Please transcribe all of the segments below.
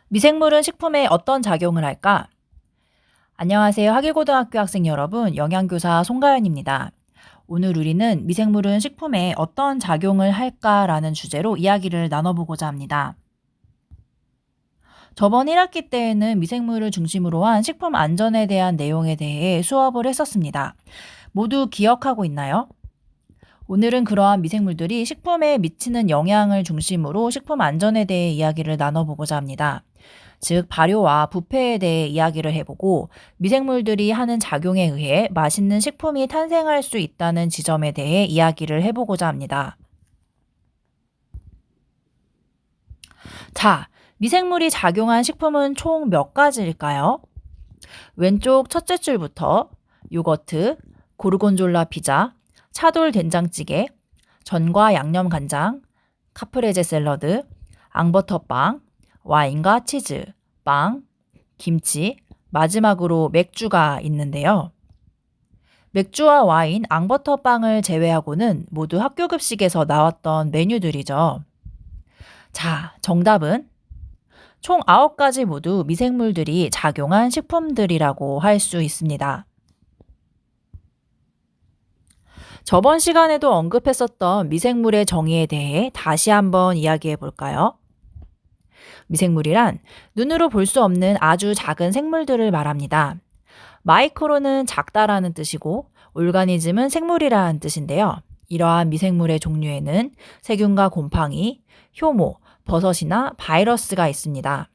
미생물은 식품에 어떤 작용을 할까? 안녕하세요. 하길고등학교 학생 여러분, 영양교사 송가연입니다. 오늘 우리는 미생물은 식품에 어떤 작용을 할까라는 주제로 이야기를 나눠보고자 합니다. 저번 1학기 때에는 미생물을 중심으로 한 식품 안전에 대한 내용에 대해 수업을 했었습니다. 모두 기억하고 있나요? 오늘은 그러한 미생물들이 식품에 미치는 영향을 중심으로 식품 안전에 대해 이야기를 나눠보고자 합니다. 즉, 발효와 부패에 대해 이야기를 해보고 미생물들이 하는 작용에 의해 맛있는 식품이 탄생할 수 있다는 지점에 대해 이야기를 해보고자 합니다. 자, 미생물이 작용한 식품은 총 몇 가지일까요? 왼쪽 첫째 줄부터 요거트, 고르곤졸라 피자, 차돌 된장찌개, 전과 양념 간장, 카프레제 샐러드, 앙버터빵, 와인과 치즈, 빵, 김치, 마지막으로 맥주가 있는데요. 맥주와 와인, 앙버터빵을 제외하고는 모두 학교 급식에서 나왔던 메뉴들이죠. 자, 정답은 총 9가지 모두 미생물들이 작용한 식품들이라고 할 수 있습니다. 저번 시간에도 언급했었던 미생물의 정의에 대해 다시 한번 이야기해 볼까요? 미생물이란 눈으로 볼 수 없는 아주 작은 생물들을 말합니다. 마이크로는 작다라는 뜻이고 올가니즘은 생물이라는 뜻인데요. 이러한 미생물의 종류에는 세균과 곰팡이, 효모, 버섯이나 바이러스가 있습니다.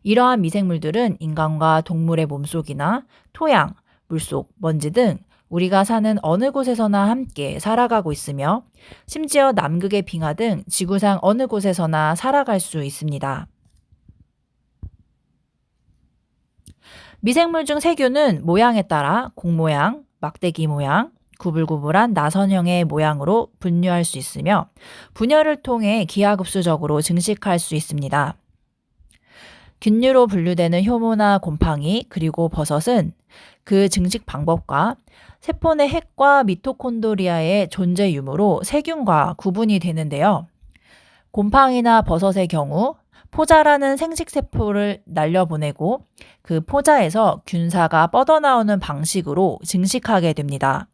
이러한 미생물들은 인간과 동물의 몸속이나 토양, 물속, 먼지 등 우리가 사는 어느 곳에서나 함께 살아가고 있으며 심지어 남극의 빙하 등 지구상 어느 곳에서나 살아갈 수 있습니다. 미생물 중 세균은 모양에 따라 공 모양, 막대기 모양, 구불구불한 나선형의 모양으로 분류할 수 있으며 분열을 통해 기하급수적으로 증식할 수 있습니다. 균류로 분류되는 효모나 곰팡이 그리고 버섯은 그 증식 방법과 세포 내 핵과 미토콘드리아의 존재 유무로 세균과 구분이 되는데요. 곰팡이나 버섯의 경우 포자라는 생식세포를 날려보내고 그 포자에서 균사가 뻗어나오는 방식으로 증식하게 됩니다.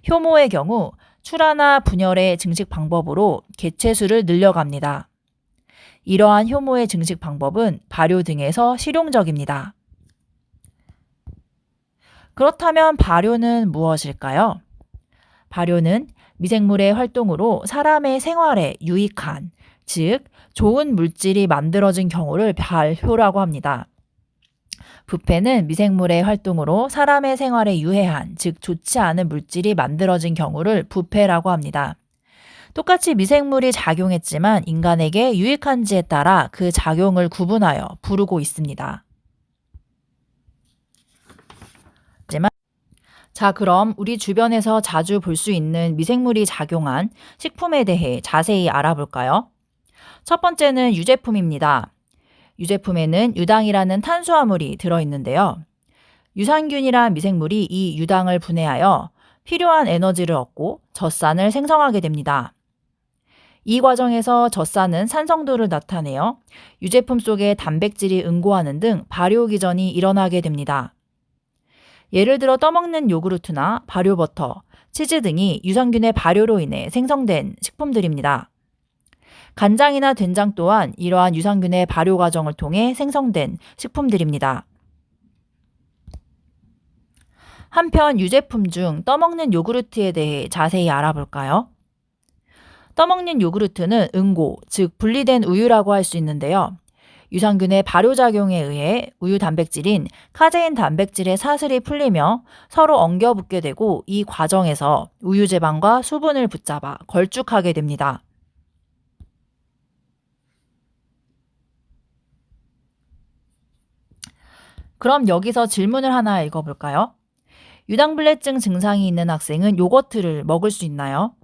효모의 경우 출하나 분열의 증식 방법으로 개체수를 늘려갑니다. 이러한 효모의 증식 방법은 발효 등에서 실용적입니다. 그렇다면 발효는 무엇일까요? 발효는 미생물의 활동으로 사람의 생활에 유익한, 즉 좋은 물질이 만들어진 경우를 발효라고 합니다. 부패는 미생물의 활동으로 사람의 생활에 유해한, 즉 좋지 않은 물질이 만들어진 경우를 부패라고 합니다. 똑같이 미생물이 작용했지만 인간에게 유익한지에 따라 그 작용을 구분하여 부르고 있습니다. 자, 그럼 우리 주변에서 자주 볼 수 있는 미생물이 작용한 식품에 대해 자세히 알아볼까요? 첫 번째는 유제품입니다. 유제품에는 유당이라는 탄수화물이 들어있는데요. 유산균이란 미생물이 이 유당을 분해하여 필요한 에너지를 얻고 젖산을 생성하게 됩니다. 이 과정에서 젖산은 산성도를 나타내어 유제품 속에 단백질이 응고하는 등 발효 기전이 일어나게 됩니다. 예를 들어 떠먹는 요구르트나 발효버터, 치즈 등이 유산균의 발효로 인해 생성된 식품들입니다. 간장이나 된장 또한 이러한 유산균의 발효 과정을 통해 생성된 식품들입니다. 한편 유제품 중 떠먹는 요구르트에 대해 자세히 알아볼까요? 떠먹는 요구르트는 응고, 즉 분리된 우유라고 할 수 있는데요. 유산균의 발효작용에 의해 우유 단백질인 카제인 단백질의 사슬이 풀리며 서로 엉겨붙게 되고 이 과정에서 우유 제방과 수분을 붙잡아 걸쭉하게 됩니다. 그럼 여기서 질문을 하나 읽어볼까요? 유당불내증 증상이 있는 학생은 요거트를 먹을 수 있나요?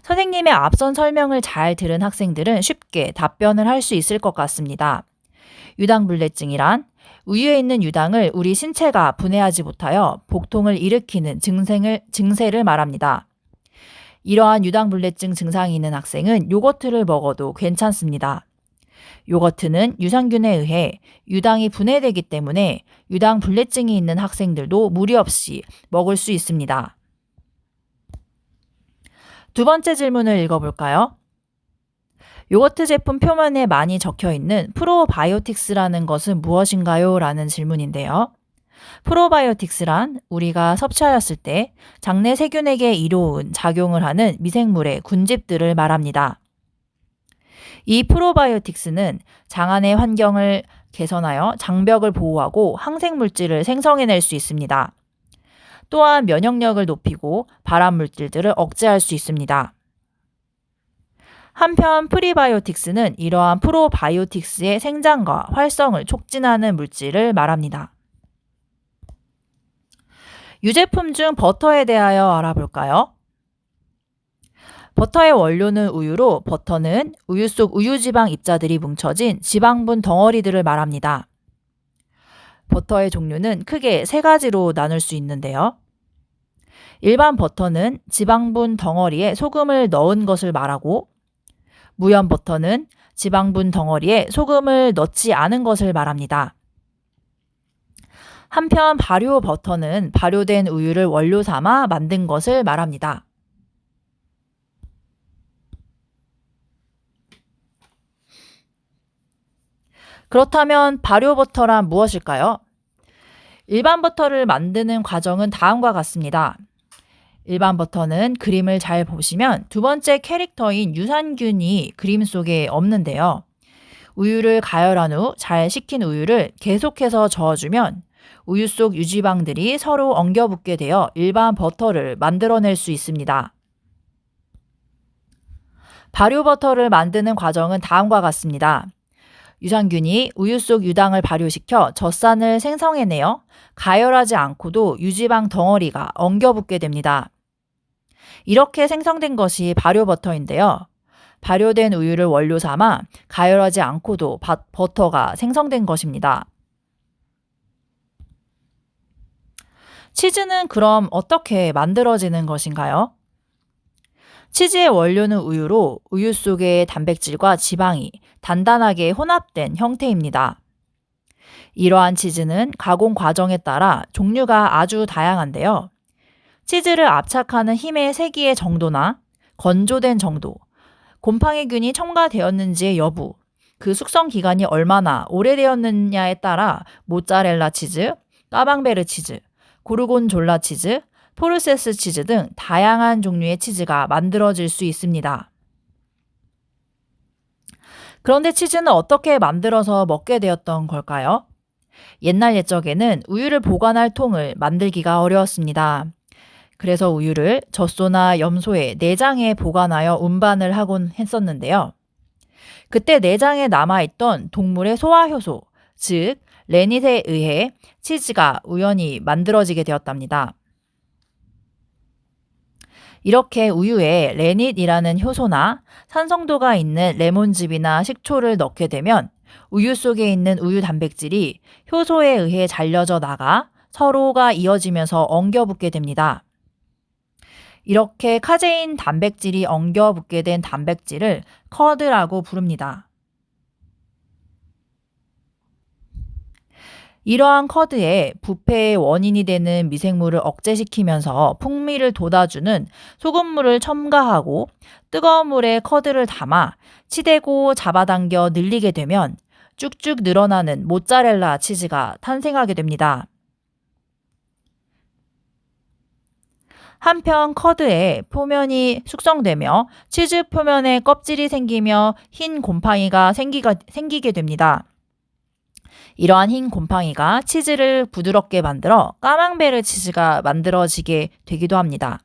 선생님의 앞선 설명을 잘 들은 학생들은 쉽게 답변을 할 수 있을 것 같습니다. 유당불내증이란 우유에 있는 유당을 우리 신체가 분해하지 못하여 복통을 일으키는 증세를 말합니다. 이러한 유당불내증 증상이 있는 학생은 요거트를 먹어도 괜찮습니다. 요거트는 유산균에 의해 유당이 분해되기 때문에 유당 불내증이 있는 학생들도 무리 없이 먹을 수 있습니다. 두 번째 질문을 읽어볼까요? 요거트 제품 표면에 많이 적혀 있는 프로바이오틱스라는 것은 무엇인가요? 라는 질문인데요. 프로바이오틱스란 우리가 섭취하였을 때 장내 세균에게 이로운 작용을 하는 미생물의 군집들을 말합니다. 이 프로바이오틱스는 장안의 환경을 개선하여 장벽을 보호하고 항생물질을 생성해낼 수 있습니다. 또한 면역력을 높이고 발암물질들을 억제할 수 있습니다. 한편 프리바이오틱스는 이러한 프로바이오틱스의 생장과 활성을 촉진하는 물질을 말합니다. 유제품 중 버터에 대하여 알아볼까요? 버터의 원료는 우유로 버터는 우유 속 우유지방 입자들이 뭉쳐진 지방분 덩어리들을 말합니다. 버터의 종류는 크게 세 가지로 나눌 수 있는데요. 일반 버터는 지방분 덩어리에 소금을 넣은 것을 말하고, 무염 버터는 지방분 덩어리에 소금을 넣지 않은 것을 말합니다. 한편 발효 버터는 발효된 우유를 원료 삼아 만든 것을 말합니다. 그렇다면 발효 버터란 무엇일까요? 일반 버터를 만드는 과정은 다음과 같습니다. 일반 버터는 그림을 잘 보시면 두 번째 캐릭터인 유산균이 그림 속에 없는데요. 우유를 가열한 후 잘 식힌 우유를 계속해서 저어주면 우유 속 유지방들이 서로 엉겨붙게 되어 일반 버터를 만들어낼 수 있습니다. 발효 버터를 만드는 과정은 다음과 같습니다. 유산균이 우유 속 유당을 발효시켜 젖산을 생성해내어 가열하지 않고도 유지방 덩어리가 엉겨붙게 됩니다. 이렇게 생성된 것이 발효 버터인데요. 발효된 우유를 원료 삼아 가열하지 않고도 버터가 생성된 것입니다. 치즈는 그럼 어떻게 만들어지는 것인가요? 치즈의 원료는 우유로 우유 속의 단백질과 지방이 단단하게 혼합된 형태입니다. 이러한 치즈는 가공 과정에 따라 종류가 아주 다양한데요. 치즈를 압착하는 힘의 세기의 정도나 건조된 정도, 곰팡이균이 첨가되었는지의 여부, 그 숙성 기간이 얼마나 오래되었느냐에 따라 모짜렐라 치즈, 까망베르 치즈, 고르곤졸라 치즈, 포르세스 치즈 등 다양한 종류의 치즈가 만들어질 수 있습니다. 그런데 치즈는 어떻게 만들어서 먹게 되었던 걸까요? 옛날 옛적에는 우유를 보관할 통을 만들기가 어려웠습니다. 그래서 우유를 젖소나 염소의 내장에 보관하여 운반을 하곤 했었는데요. 그때 내장에 남아있던 동물의 소화효소, 즉 레닛에 의해 치즈가 우연히 만들어지게 되었답니다. 이렇게 우유에 레닛이라는 효소나 산성도가 있는 레몬즙이나 식초를 넣게 되면 우유 속에 있는 우유 단백질이 효소에 의해 잘려져 나가 서로가 이어지면서 엉겨붙게 됩니다. 이렇게 카제인 단백질이 엉겨붙게 된 단백질을 커드라고 부릅니다. 이러한 커드에 부패의 원인이 되는 미생물을 억제시키면서 풍미를 돋아주는 소금물을 첨가하고 뜨거운 물에 커드를 담아 치대고 잡아당겨 늘리게 되면 쭉쭉 늘어나는 모짜렐라 치즈가 탄생하게 됩니다. 한편 커드의 표면이 숙성되며 치즈 표면에 껍질이 생기며 흰 곰팡이가 생기게 됩니다. 이러한 흰 곰팡이가 치즈를 부드럽게 만들어 까망베르 치즈가 만들어지게 되기도 합니다.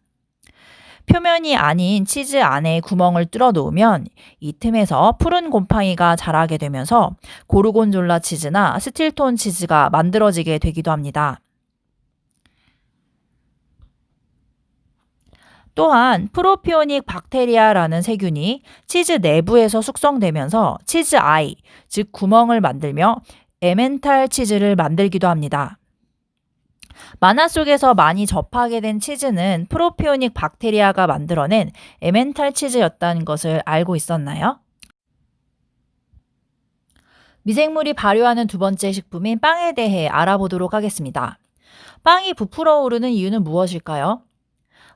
표면이 아닌 치즈 안에 구멍을 뚫어 놓으면 이 틈에서 푸른 곰팡이가 자라게 되면서 고르곤졸라 치즈나 스틸톤 치즈가 만들어지게 되기도 합니다. 또한 프로피오닉 박테리아라는 세균이 치즈 내부에서 숙성되면서 치즈 아이, 즉 구멍을 만들며 에멘탈 치즈를 만들기도 합니다. 만화 속에서 많이 접하게 된 치즈는 프로피오닉 박테리아가 만들어낸 에멘탈 치즈였다는 것을 알고 있었나요? 미생물이 발효하는 두 번째 식품인 빵에 대해 알아보도록 하겠습니다. 빵이 부풀어 오르는 이유는 무엇일까요?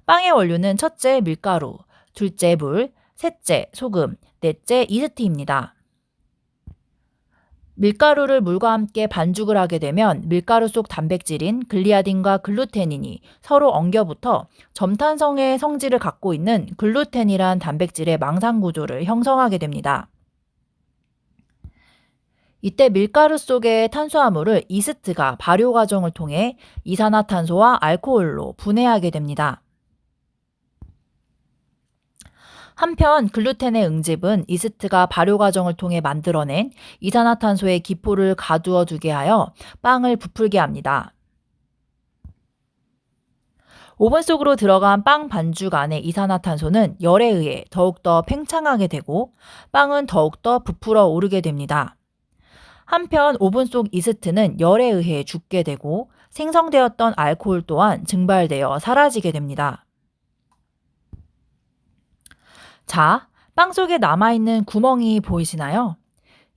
빵의 원료는 첫째 밀가루, 둘째 물, 셋째 소금, 넷째 이스트입니다. 밀가루를 물과 함께 반죽을 하게 되면 밀가루 속 단백질인 글리아딘과 글루테닌이 서로 엉겨붙어 점탄성의 성질을 갖고 있는 글루텐이란 단백질의 망상 구조를 형성하게 됩니다. 이때 밀가루 속의 탄수화물을 이스트가 발효 과정을 통해 이산화탄소와 알코올로 분해하게 됩니다. 한편 글루텐의 응집은 이스트가 발효 과정을 통해 만들어낸 이산화탄소의 기포를 가두어 두게 하여 빵을 부풀게 합니다. 오븐 속으로 들어간 빵 반죽 안의 이산화탄소는 열에 의해 더욱더 팽창하게 되고 빵은 더욱더 부풀어 오르게 됩니다. 한편 오븐 속 이스트는 열에 의해 죽게 되고 생성되었던 알코올 또한 증발되어 사라지게 됩니다. 자, 빵 속에 남아있는 구멍이 보이시나요?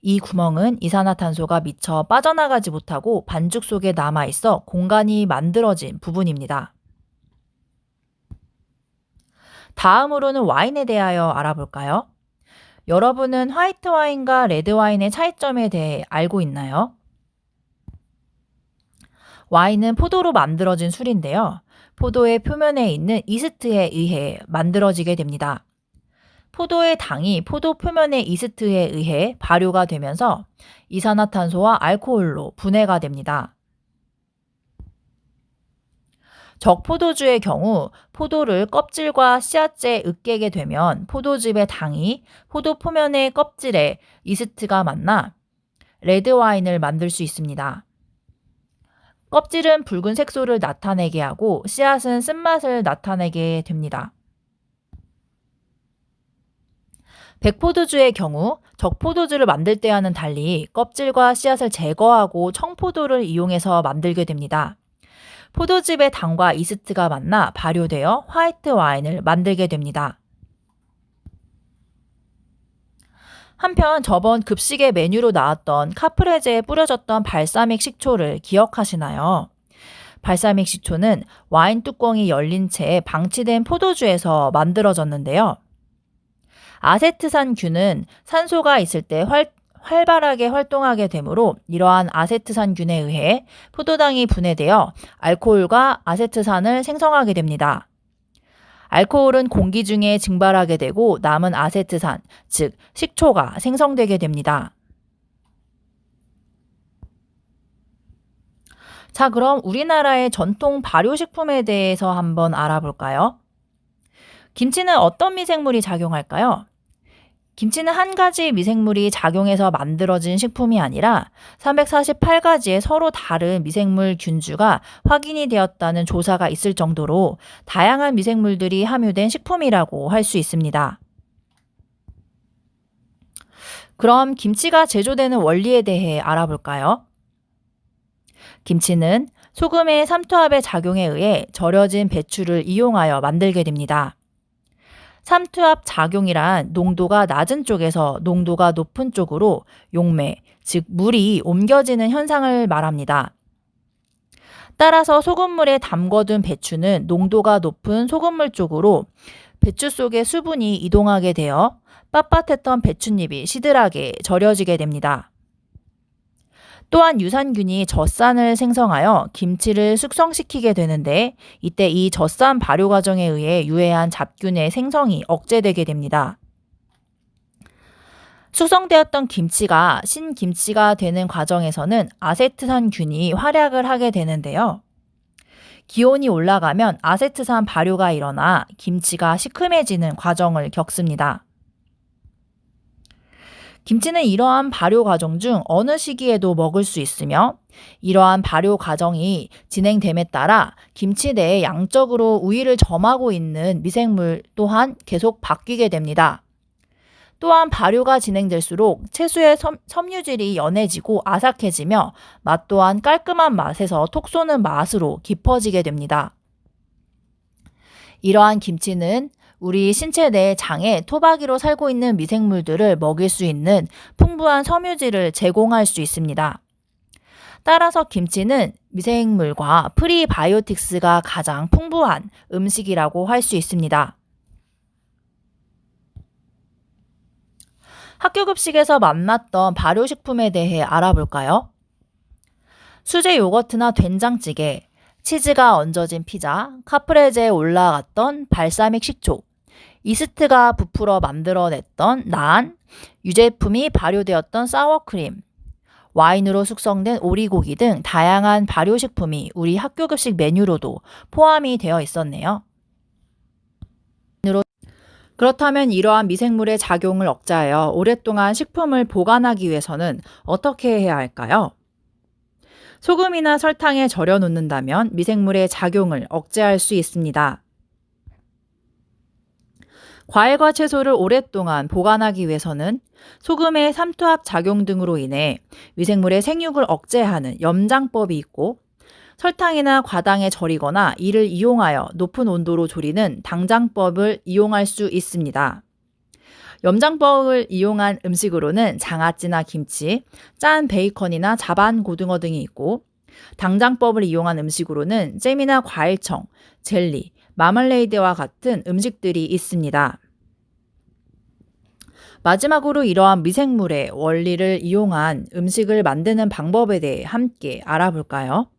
이 구멍은 이산화탄소가 미처 빠져나가지 못하고 반죽 속에 남아있어 공간이 만들어진 부분입니다. 다음으로는 와인에 대하여 알아볼까요? 여러분은 화이트 와인과 레드 와인의 차이점에 대해 알고 있나요? 와인은 포도로 만들어진 술인데요. 포도의 표면에 있는 이스트에 의해 만들어지게 됩니다. 포도의 당이 포도 표면의 이스트에 의해 발효가 되면서 이산화탄소와 알코올로 분해가 됩니다. 적포도주의 경우 포도를 껍질과 씨앗째 으깨게 되면 포도즙의 당이 포도 표면의 껍질에 이스트가 만나 레드 와인을 만들 수 있습니다. 껍질은 붉은 색소를 나타내게 하고 씨앗은 쓴맛을 나타내게 됩니다. 백포도주의 경우 적포도주를 만들 때와는 달리 껍질과 씨앗을 제거하고 청포도를 이용해서 만들게 됩니다. 포도즙의 당과 이스트가 만나 발효되어 화이트 와인을 만들게 됩니다. 한편 저번 급식의 메뉴로 나왔던 카프레제에 뿌려졌던 발사믹 식초를 기억하시나요? 발사믹 식초는 와인 뚜껑이 열린 채 방치된 포도주에서 만들어졌는데요. 아세트산균은 산소가 있을 때 활발하게 활동하게 되므로 이러한 아세트산균에 의해 포도당이 분해되어 알코올과 아세트산을 생성하게 됩니다. 알코올은 공기 중에 증발하게 되고 남은 아세트산, 즉 식초가 생성되게 됩니다. 자, 그럼 우리나라의 전통 발효식품에 대해서 한번 알아볼까요? 김치는 어떤 미생물이 작용할까요? 김치는 한 가지 미생물이 작용해서 만들어진 식품이 아니라 348가지의 서로 다른 미생물 균주가 확인이 되었다는 조사가 있을 정도로 다양한 미생물들이 함유된 식품이라고 할 수 있습니다. 그럼 김치가 제조되는 원리에 대해 알아볼까요? 김치는 소금의 삼투압의 작용에 의해 절여진 배추를 이용하여 만들게 됩니다. 삼투압 작용이란 농도가 낮은 쪽에서 농도가 높은 쪽으로 용매, 즉 물이 옮겨지는 현상을 말합니다. 따라서 소금물에 담궈둔 배추는 농도가 높은 소금물 쪽으로 배추 속의 수분이 이동하게 되어 빳빳했던 배춧잎이 시들하게 절여지게 됩니다. 또한 유산균이 젖산을 생성하여 김치를 숙성시키게 되는데 이때 이 젖산 발효 과정에 의해 유해한 잡균의 생성이 억제되게 됩니다. 숙성되었던 김치가 신김치가 되는 과정에서는 아세트산균이 활약을 하게 되는데요. 기온이 올라가면 아세트산 발효가 일어나 김치가 시큼해지는 과정을 겪습니다. 김치는 이러한 발효 과정 중 어느 시기에도 먹을 수 있으며 이러한 발효 과정이 진행됨에 따라 김치 내에 양적으로 우위를 점하고 있는 미생물 또한 계속 바뀌게 됩니다. 또한 발효가 진행될수록 채소의 섬유질이 연해지고 아삭해지며 맛 또한 깔끔한 맛에서 톡 쏘는 맛으로 깊어지게 됩니다. 이러한 김치는 우리 신체 내 장에 토박이로 살고 있는 미생물들을 먹일 수 있는 풍부한 섬유질을 제공할 수 있습니다. 따라서 김치는 미생물과 프리바이오틱스가 가장 풍부한 음식이라고 할 수 있습니다. 학교 급식에서 만났던 발효식품에 대해 알아볼까요? 수제 요거트나 된장찌개, 치즈가 얹어진 피자, 카프레제에 올라갔던 발사믹 식초, 이스트가 부풀어 만들어냈던 난, 유제품이 발효되었던 사워크림, 와인으로 숙성된 오리고기 등 다양한 발효식품이 우리 학교 급식 메뉴로도 포함이 되어 있었네요. 그렇다면 이러한 미생물의 작용을 억제하여 오랫동안 식품을 보관하기 위해서는 어떻게 해야 할까요? 소금이나 설탕에 절여 놓는다면 미생물의 작용을 억제할 수 있습니다. 과일과 채소를 오랫동안 보관하기 위해서는 소금의 삼투압 작용 등으로 인해 미생물의 생육을 억제하는 염장법이 있고, 설탕이나 과당에 절이거나 이를 이용하여 높은 온도로 조리는 당장법을 이용할 수 있습니다. 염장법을 이용한 음식으로는 장아찌나 김치, 짠 베이컨이나 자반 고등어 등이 있고, 당장법을 이용한 음식으로는 잼이나 과일청, 젤리, 마멀레이드와 같은 음식들이 있습니다. 마지막으로 이러한 미생물의 원리를 이용한 음식을 만드는 방법에 대해 함께 알아볼까요?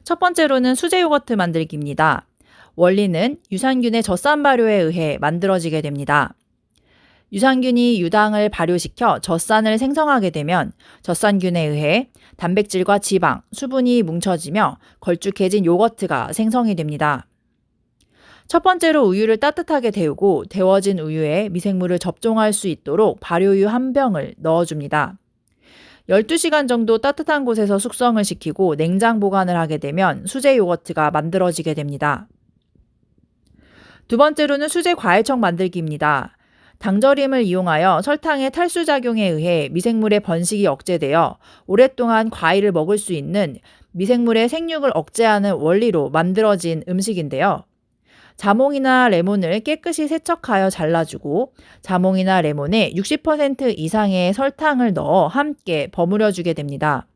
첫 번째로는 수제 요거트 만들기입니다. 원리는 유산균의 젖산 발효에 의해 만들어지게 됩니다. 유산균이 유당을 발효시켜 젖산을 생성하게 되면 젖산균에 의해 단백질과 지방, 수분이 뭉쳐지며 걸쭉해진 요거트가 생성이 됩니다. 첫 번째로 우유를 따뜻하게 데우고 데워진 우유에 미생물을 접종할 수 있도록 발효유 한 병을 넣어줍니다. 12시간 정도 따뜻한 곳에서 숙성을 시키고 냉장 보관을 하게 되면 수제 요거트가 만들어지게 됩니다. 두 번째로는 수제 과일청 만들기입니다. 당절임을 이용하여 설탕의 탈수작용에 의해 미생물의 번식이 억제되어 오랫동안 과일을 먹을 수 있는 미생물의 생육을 억제하는 원리로 만들어진 음식인데요. 자몽이나 레몬을 깨끗이 세척하여 잘라주고 자몽이나 레몬에 60% 이상의 설탕을 넣어 함께 버무려주게 됩니다.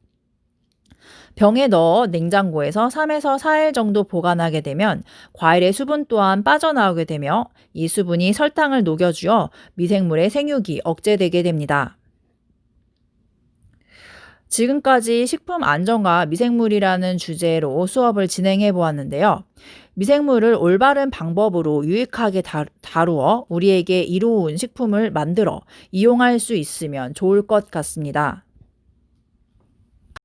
병에 넣어 냉장고에서 3에서 4일 정도 보관하게 되면 과일의 수분 또한 빠져나오게 되며 이 수분이 설탕을 녹여주어 미생물의 생육이 억제되게 됩니다. 지금까지 식품 안전과 미생물이라는 주제로 수업을 진행해 보았는데요. 미생물을 올바른 방법으로 유익하게 다루어 우리에게 이로운 식품을 만들어 이용할 수 있으면 좋을 것 같습니다.